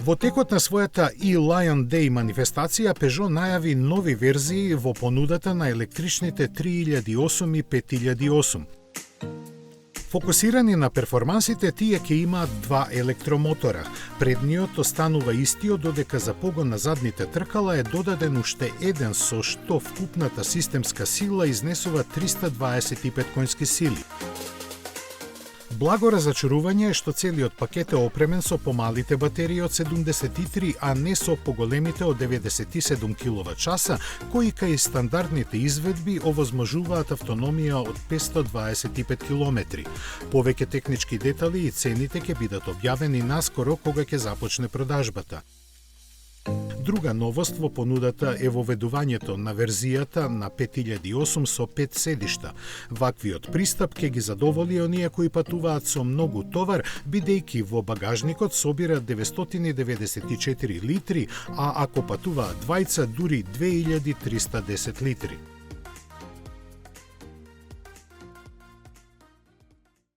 Во текот на својата e-Lion Day манифестација, Peugeot најави нови верзии во понудата на електричните 3008 и 5008. Фокусирани на перформансите, тие ќе имаат два електромотора. Предниот останува истиот, додека за погон на задните тркала е додаден уште еден, со што вкупната системска сила изнесува 325 конски сили. Благо разочарување е што целиот пакет е опремен со помалите батерии од 73, а не со поголемите од 97 киловат-часа, кои кај стандардните изведби овозможуваат автономија од 525 километри. Повеќе технички детали и цените ќе бидат објавени наскоро кога ќе започне продажбата. Друга новост во понудата е воведувањето на верзијата на 5008 со 5 седишта. Ваквиот пристап ќе ги задоволи оние кои патуваат со многу товар, бидејќи во багажникот собира 994 литри, а ако патуваат двајца, дури 2310 литри.